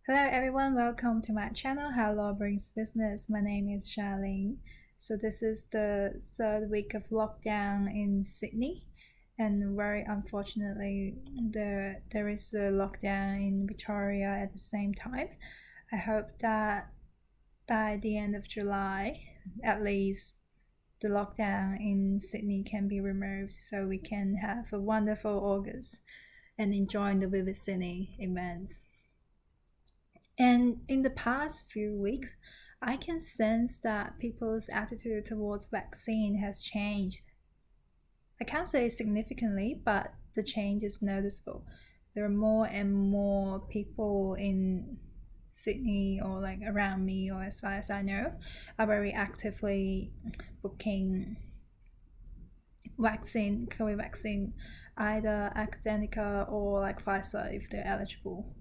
Hello everyone, welcome to my channel, How Law Brings Business. My name is Charlene. So this is the third week of lockdown in Sydney, and very unfortunately there is a lockdown in Victoria at the same time. I hope that by the end of July, at least the lockdown in Sydney can be removed so we can have a wonderful August and enjoy the Vivid Sydney events. And in the past few weeks, I can sense that people's attitude towards vaccine has changed. I can't say significantly, but the change is noticeable. There are more and more people in Sydney or like around me, or as far as I know, are very actively booking COVID vaccine, either AstraZeneca or like Pfizer if they're eligible,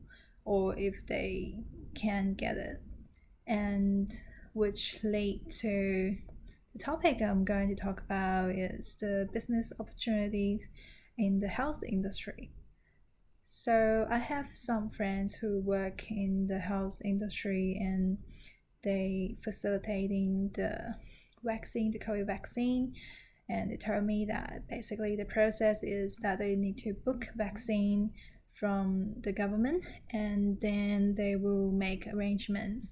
or if they can get it, and which lead to the topic I'm going to talk about is the business opportunities in the health industry. So I have some friends who work in the health industry and they facilitating the COVID vaccine, and they told me that basically the process is that they need to book vaccine from the government, and then they will make arrangements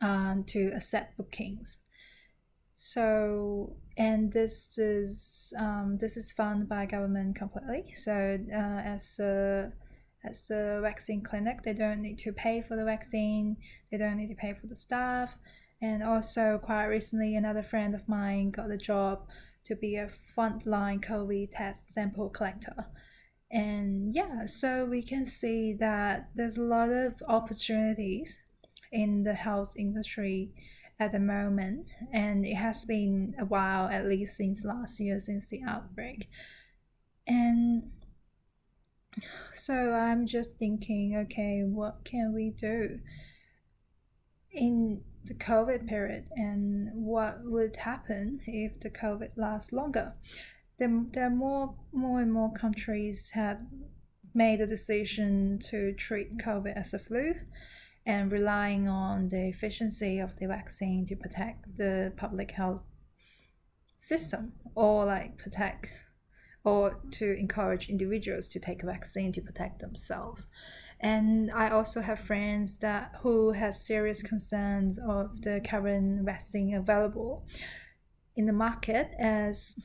to accept bookings. So, and this is funded by government completely. So, as a vaccine clinic, they don't need to pay for the vaccine. They don't need to pay for the staff. And also, quite recently, another friend of mine got a job to be a frontline COVID test sample collector. And yeah, so we can see that there's a lot of opportunities in the health industry at the moment, and it has been a while, at least since last year, since the outbreak. And so I'm just thinking, okay, what can we do in the COVID period, and what would happen if the COVID lasts longer? There are more and more countries have made a decision to treat COVID as a flu and relying on the efficiency of the vaccine to protect the public health system, or like protect or to encourage individuals to take a vaccine to protect themselves. And I also have friends who has serious concerns of the current vaccine available in the market, as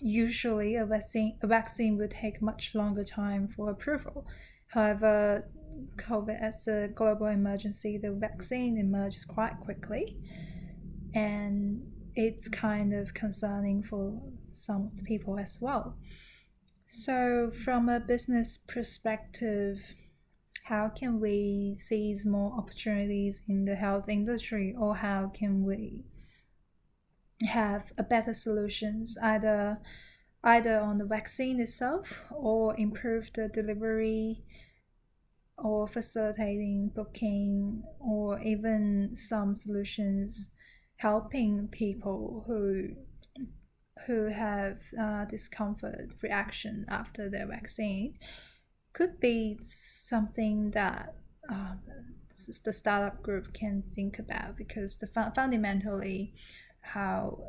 usually a vaccine will take much longer time for approval. However, COVID as a global emergency, the vaccine emerges quite quickly, and it's kind of concerning for some people as well. So, from a business perspective, how can we seize more opportunities in the health industry, or how can we have a better solutions, either on the vaccine itself, or improve the delivery, or facilitating booking, or even some solutions helping people who have discomfort reaction after their vaccine, could be something that the startup group can think about, because fundamentally how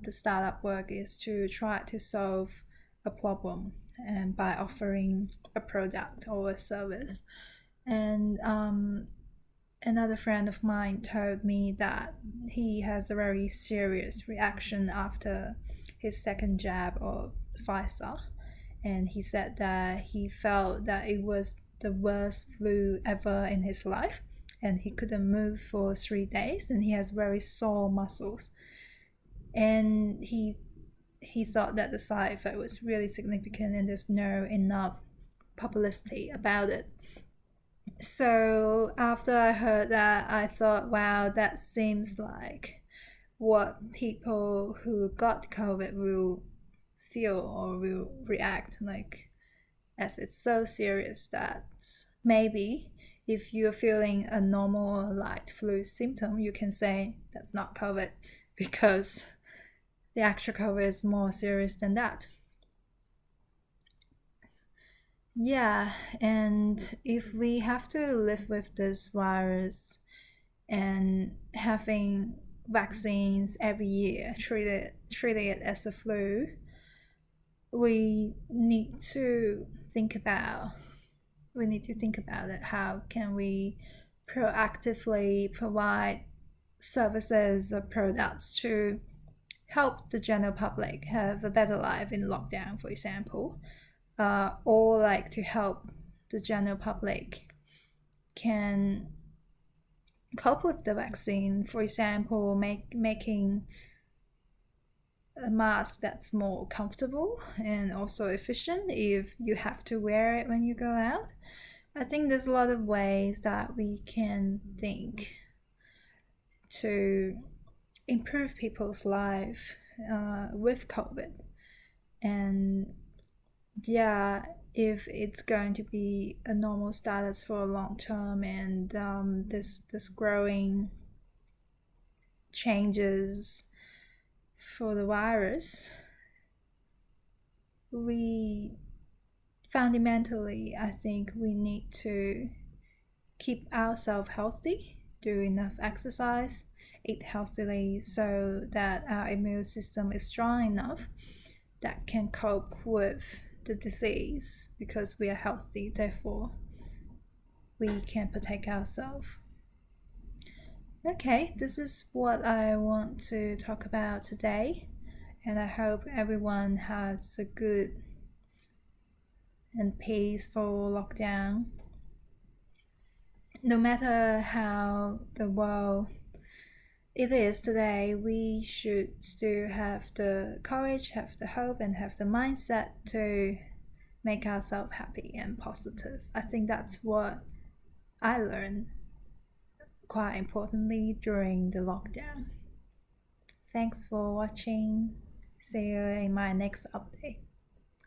the startup work is to try to solve a problem, and by offering a product or a service. And another friend of mine told me that he has a very serious reaction after his second jab of Pfizer, and he said that he felt that it was the worst flu ever in his life, and he couldn't move for 3 days, and he has very sore muscles, and he thought that the side effect was really significant and there's no enough publicity about it. So after I heard that, I thought, wow, that seems like what people who got COVID will feel or will react like, as it's so serious that maybe if you're feeling a normal light flu symptom, you can say that's not COVID, because the actual COVID is more serious than that. Yeah, and if we have to live with this virus and having vaccines every year, treat it as a flu, we need to think about it. How can we proactively provide services or products to help the general public have a better life in lockdown, for example, or like to help the general public can cope with the vaccine, for example, making a mask that's more comfortable and also efficient if you have to wear it when you go out. I think there's a lot of ways that we can think to improve people's life with COVID. And yeah, if it's going to be a normal status for a long term, and this growing changes for the virus, we fundamentally, I think we need to keep ourselves healthy, do enough exercise, eat healthily, so that our immune system is strong enough that can cope with the disease, because we are healthy, therefore we can protect ourselves. Okay, this is what I want to talk about today, and I hope everyone has a good and peaceful lockdown. No matter how the world it is today, we should still have the courage, have the hope, and have the mindset to make ourselves happy and positive. I think that's what I learned quite importantly during the lockdown. Thanks for watching. See you in my next update.